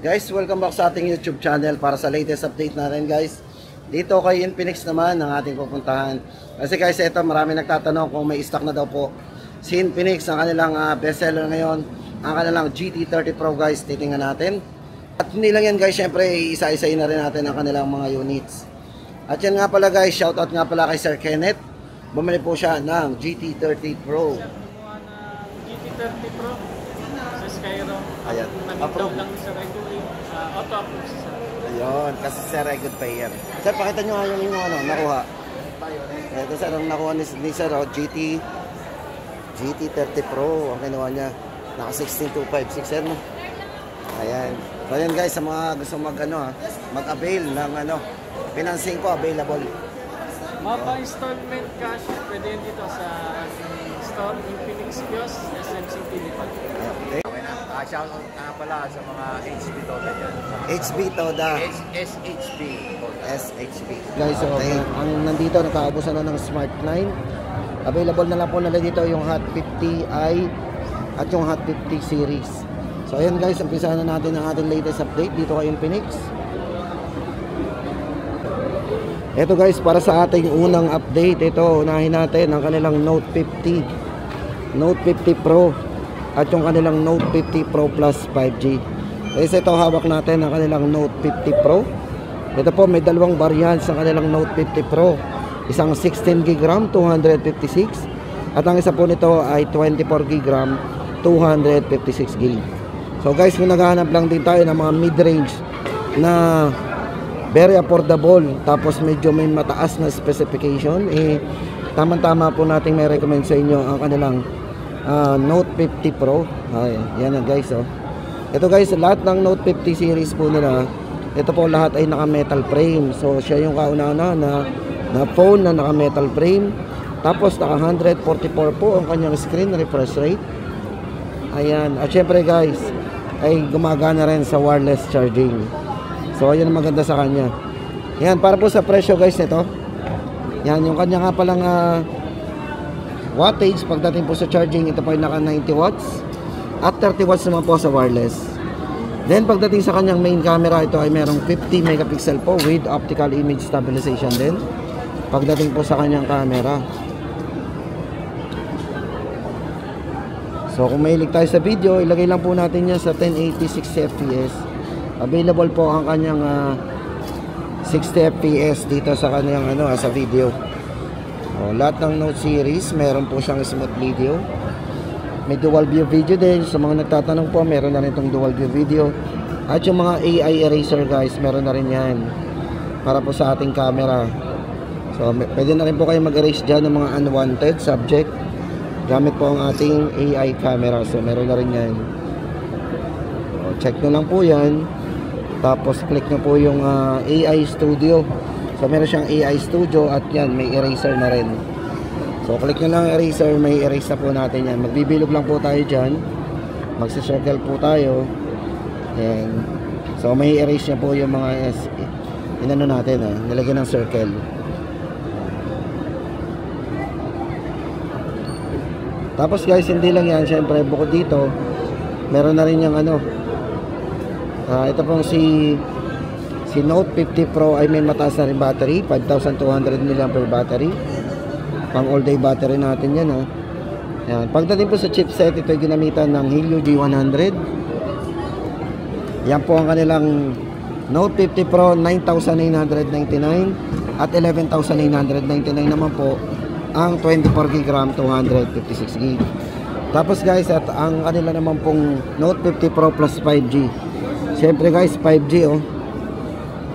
Guys, welcome back sa ating YouTube channel para sa latest update natin guys. Dito kay Infinix naman ang ating pupuntahan. Kasi guys, ito marami nagtatanong kung may stock na daw po si Infinix, ang kanilang bestseller ngayon, ang kanilang GT30 Pro guys. Titingnan natin. At hindi lang yan guys, syempre isa-isayin na rin natin ang kanilang mga units. At yan nga pala guys, shoutout nga pala kay Sir Kenneth. Bumili po siya ng GT30 Pro. GT30 Pro sa Skyro. Ayan. Approve lang sa regulate. Auto-approve sa Ayun, kasi Sir ay good payer. Sir, pakita nyo nga yung inyong nakuha. Ito sir, ang nakuha ni Sir, GT30 Pro, ang kinuha niya. Naka 16256 sir, no? Ayan. So ayan guys, sa mga gusto mag-avail ng financing ko, available. Mapa-installment cash, pwede yun dito sa store, Infinix Kiosk, SM City Lipan. Okay. Shoutout nga pala sa mga HB Toda dyan. HB Toda. SHB Toda. SHB. Guys, okay. Ang nandito, nakaubusan na ng Smart 9. Available na lang po nila dito yung Hot 50i at yung Hot 50 series. So ayan guys, umpisa na natin ang ating latest update dito kay Infinix. Ito guys, para sa ating unang update, ito unahin natin ang kanilang Note 50 Pro at yung kanilang Note 50 Pro Plus 5G. Kasi ito hawak natin ang kanilang Note 50 Pro. Ito po may dalawang variant sa kanilang Note 50 Pro. Isang 16GB RAM 256 at ang isa po nito ay 24GB RAM 256GB. So guys, kung naghahanap lang din tayo ng mga mid-range na very affordable tapos medyo may mataas na specification, tamang-tama po nating may recommend sa inyo ang kanilang Note 50 Pro. Yan na guys, ito guys, lahat ng Note 50 series po nila, ito po lahat ay naka metal frame. So siya yung kauna-una na phone na naka metal frame. Tapos naka 144 po ang kanyang screen refresh rate. Ayan, at syempre guys ay gumagana rin sa wireless charging. So ayan ang maganda sa kanya. Yan, para po sa presyo guys nito, yan yung kanya nga palang wattage pagdating po sa charging. Ito po ay naka 90 watts at 30 watts naman po sa wireless. Then pagdating sa kanyang main camera, ito ay merong 50 megapixel po with optical image stabilization din pagdating po sa kanyang camera. So kung mahilig tayo sa video, ilagay lang po natin yan sa 1080 60 fps. Available po ang kanyang 60 fps dito sa kanyang sa video. Lahat ng Note series meron po siyang smooth video. May dual view video din. Sa mga nagtatanong po, meron na rin itong dual view video. At yung mga AI eraser guys, meron na rin yan para po sa ating camera. So pwede na rin po kayo mag-erase dyan ng mga unwanted subject gamit po ang ating AI camera. So meron na rin yan. Check nyo lang po yan. Tapos click nyo po yung AI Studio. So meron siyang AI Studio at yan, may eraser na rin. So click nyo lang eraser, may erase na po natin yan. Magbibilog lang po tayo dyan. Magsa-circle po tayo. Ayan. So may erase niya po yung mga inano natin, nilagyan ng circle. Tapos guys, hindi lang yan, syempre bukod dito meron na rin yung ito pong si Note 50 Pro ay may mataas na rin battery, 5200 mAh battery. Pang all day battery natin yan, Yan. Pagdating po sa chipset, ito ay ginamitan ng Helio G100. Yan po ang kanilang Note 50 Pro 9,999 at 11,999 naman po ang 24GB RAM 256GB. Tapos guys, at ang kanila naman pong Note 50 Pro Plus 5G. Siyempre guys, 5G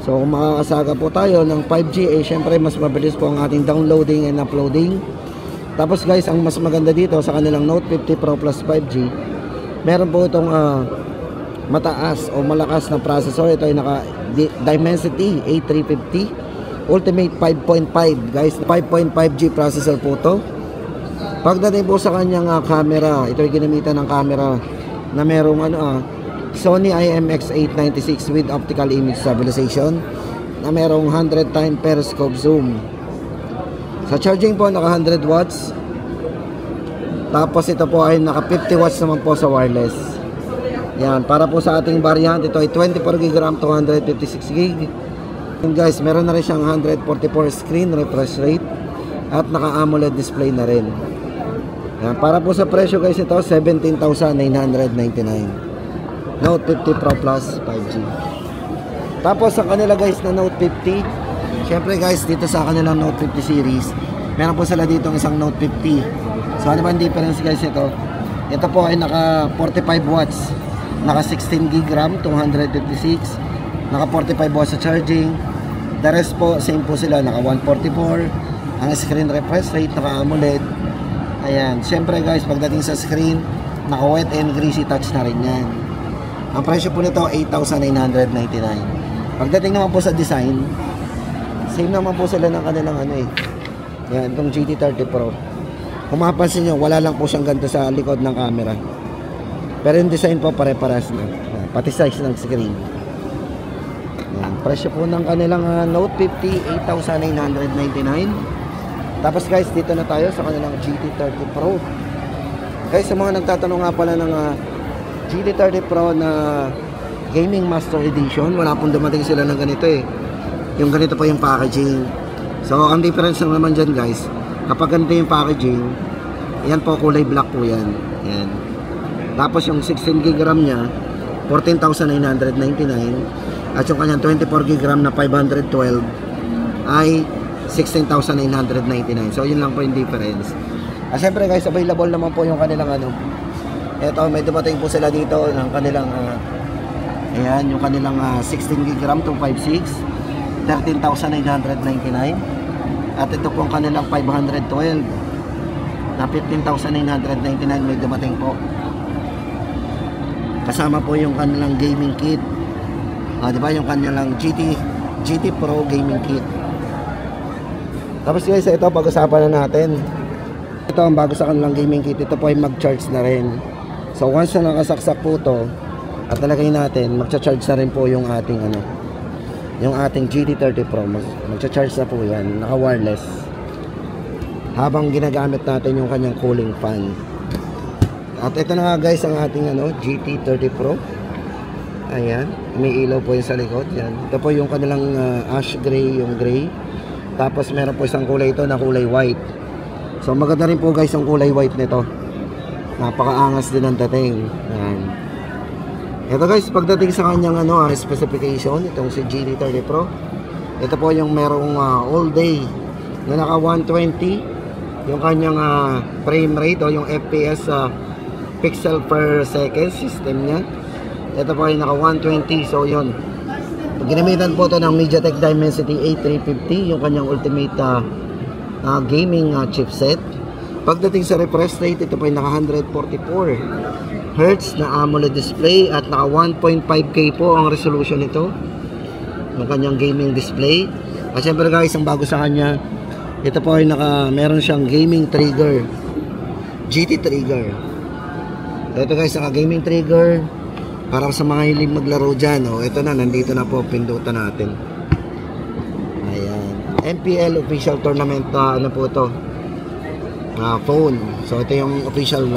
So kung makakasaga po tayo ng 5G, syempre mas mabilis po ang ating downloading and uploading. Tapos guys, ang mas maganda dito sa kanilang Note 50 Pro Plus 5G, meron po itong mataas o malakas na processor. Ito ay naka Dimensity A350 Ultimate 5.5 guys, 5.5G processor po ito. Pagdating po sa kanyang camera, ito ay ginamitan ng camera na merong Sony IMX896 with optical image stabilization na merong 100 times periscope zoom. Sa charging po naka 100 watts. Tapos ito po ay naka 50 watts naman po sa wireless. Yan, para po sa ating variant, ito ay 24 GB RAM, 256 GB. And guys, meron na rin siyang 144 screen refresh rate at naka-AMOLED display na rin. Yan, para po sa presyo guys, ito 17,999. Note 50 Pro Plus 5G. Tapos sa kanila guys na Note 50, syempre guys, dito sa kanilang Note 50 series, meron po sila dito isang Note 50. So ano ba ang difference guys ito? Ito po ay naka 45 watts, naka 16 GB RAM, 256, naka 45 watts sa charging. The rest po, same po sila, naka 144. Ang screen refresh rate, naka AMOLED. Ayan, syempre guys, pagdating sa screen, naka wet and greasy touch na rin yan. Ang presyo po nito, 8,999. Pagdating naman po sa design, same naman po sila ng kanilang yan, itong GT30 Pro. Kung mapapansin nyo, wala lang po siyang ganito sa likod ng camera. Pero yung design po pare-paras na. Pati size ng screen. Yan, presyo po ng kanilang Note 50, 8,999. Tapos guys, dito na tayo sa kanilang GT30 Pro. Guys, sa mga nagtatanong nga pala ng GT30 Pro na Gaming Master Edition, wala pong dumating sila ng ganito yung ganito po yung packaging. So ang difference naman dyan guys, kapag ganito yung packaging, yan po kulay black po yan. Yan. Tapos yung 16 GB RAM nya 14,999. At yung kanyang 24 GB RAM na 512 ay 16,999. So yun lang po yung difference. Syempre guys, available naman po yung kanilang eto, may dumating po sila dito ng kanilang ayan, yung kanilang 16 GB RAM 256, 13,999. At ito po ang kanilang 512 na 15,999 may dumating po. Kasama po yung kanilang gaming kit. Diba yung kanilang GT Pro gaming kit. Tapos guys, ito pag-usapan na natin. Ito ang bago sa kanilang gaming kit. Ito po ay mag-charge na rin. So once na nakasaksak po to at talagay natin, magcha-charge na rin po yung ating yung ating GT30 Pro. Magcha-charge na po yan, naka-wireless. Habang ginagamit natin yung kanyang cooling fan. At ito na nga guys ang ating GT30 Pro. Ayan, may ilaw po yung sa likod. Yan. Ito po yung kanilang ash gray, yung gray. Tapos meron po isang kulay ito na kulay white. So maganda rin po guys ang kulay white nito. Napakaangas din ang dating. Ayan. Ito guys, pagdating sa kanyang specification, itong si GT30 Pro, ito po yung merong all day na naka 120 yung kanyang frame rate o yung FPS pixel per second system nya. Ito po ay naka 120. So yun, ginamitan po ito ng MediaTek Dimensity 8350, yung kanyang ultimate gaming chipset. Pagdating sa refresh rate, ito po ay naka 144 Hz na AMOLED display at naka 1.5K po ang resolution nito ng kanyang gaming display. At syempre guys, ang bago sa kanya, ito po ay meron siyang gaming trigger, GT trigger. Ito guys, naka gaming trigger para sa mga hilig maglaro dyan. Ito na, nandito na po, pindutan natin. Ayan, MPL official tournament po ito, phone. So ito yung official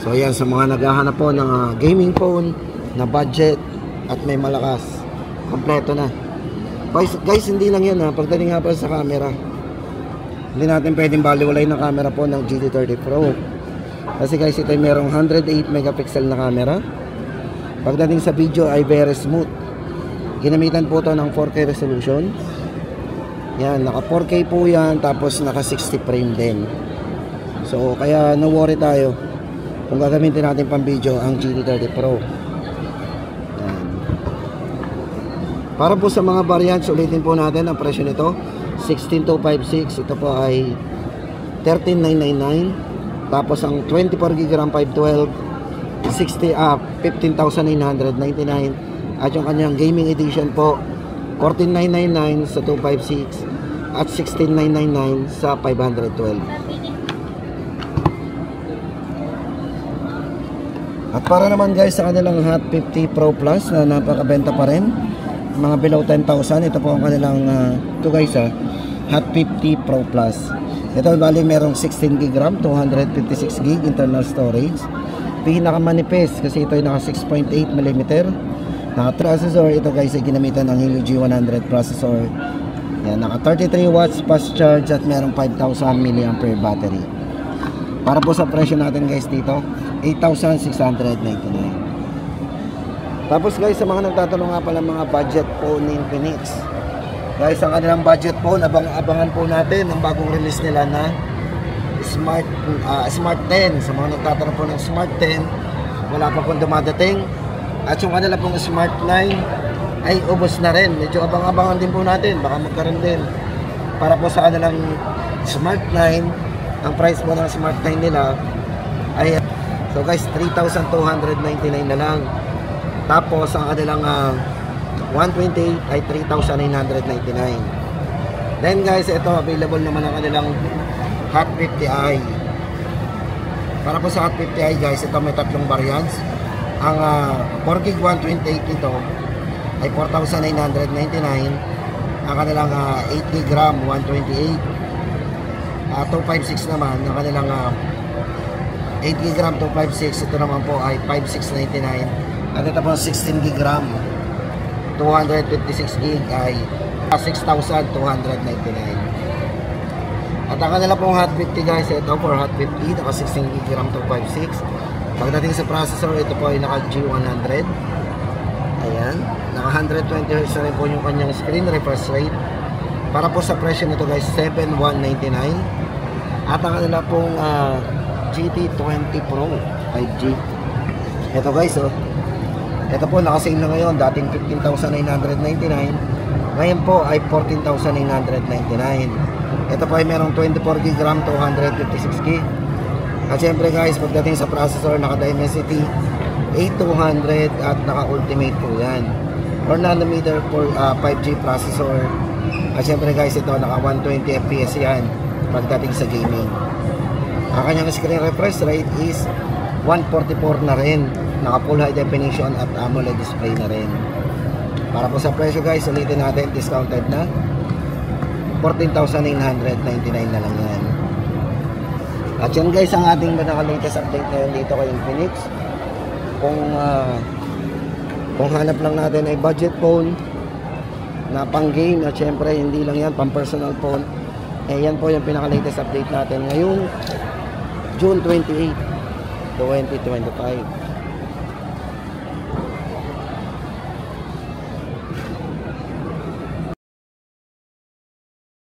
so yan, sa mga naghahanap po ng gaming phone na budget at may malakas, kompleto na guys. Hindi lang yan pagdating nga pa sa camera, hindi natin pwedeng baliwalay ng camera po ng GT30 Pro. Kasi guys, ito ay merong 108 megapixel na camera. Pagdating sa video ay very smooth. Ginamitan po ito ng 4K resolution. Yan, naka 4K po yan. Tapos naka 60 frame din. So kaya no worry tayo kung gagamitin natin pang video ang GT30 Pro. Yan. Para po sa mga variants, ulitin po natin ang presyo nito, 16,256. Ito po ay 13,999. Tapos ang 24 GB RAM 512 15,999. At yung kanyang gaming edition po, 14,999 sa 256 at 16,999 sa 512. At para naman guys sa kanilang Hot 50 Pro Plus na napakabenta pa rin, mga below 10,000, ito po ang kanilang ito guys Hot 50 Pro Plus. Ito bali merong 16 GB RAM, 256 GB internal storage. pinakamanipis kasi ito ay naka 6.8mm naka processor. Ito guys ay ginamitan ng Helio G100 processor. Yan, naka 33 watts fast charge at merong 5,000 mAh battery. Para po sa presyo natin guys dito, 8,699. Tapos guys, sa mga nagtatanong nga pala mga budget phone ni Infinix, guys, ang kanilang budget phone, abangan po natin ang bagong release nila na Smart 10. Sa mga nagtatanong po ng Smart 10, wala pa pong dumadating. At yung kanila pong Smart 9 ay ubos na rin. Medyo abang-abangan din po natin, baka magkaroon din. Para po sa kanilang Smart 9, ang price po ng Smart 9 nila ay, so guys, 3,299 na lang. Tapos ang kanilang 128 ay 3,999. Then guys, ito available naman ang kanilang Hot 50i. Para po sa Hot 50i guys, ito may tatlong variants. Ang 4GB 128 ito ay 4,999. Ang kanilang 8GB RAM 128, 256 naman. Ang kanilang 8GB RAM 256, ito naman po ay 5,699. At ito po 16GB RAM 256GB ay 6,299. At ang kanila pong Hot 50 guys, ito for Hot 50, naka 16GB RAM 256. Pagdating sa processor, ito po ay naka G100. Ayan, naka 120Hz na rin po yung kanyang screen refresh rate. Para po sa presyo nito guys, 7,199. At ang kanila pong GT20 Pro 5G. Ito guys, oh. Ito po, naka-sale na ngayon. Dating 15,999. Ngayon po ay 14,999. Ito po ay merong 24GB RAM, 256GB. At syempre guys, pagdating sa processor, naka-Dimensity 8200 at naka-Ultimate po yan. 4nm for 5G processor. At syempre guys, ito naka-120fps yan pagdating sa gaming. Ang kanyang screen refresh rate is 144 na rin. Naka full high definition at AMOLED display na rin. Para po sa presyo guys, ulitin natin, discounted na 14,999 na lang yan. At yan guys, ang ating latest update ngayon dito kay Infinix. Kung hanap lang natin ay budget phone na pang game, at syempre hindi lang yan, pang personal phone, eh yan po yung pinaka-latest update natin ngayong June 28, 2025.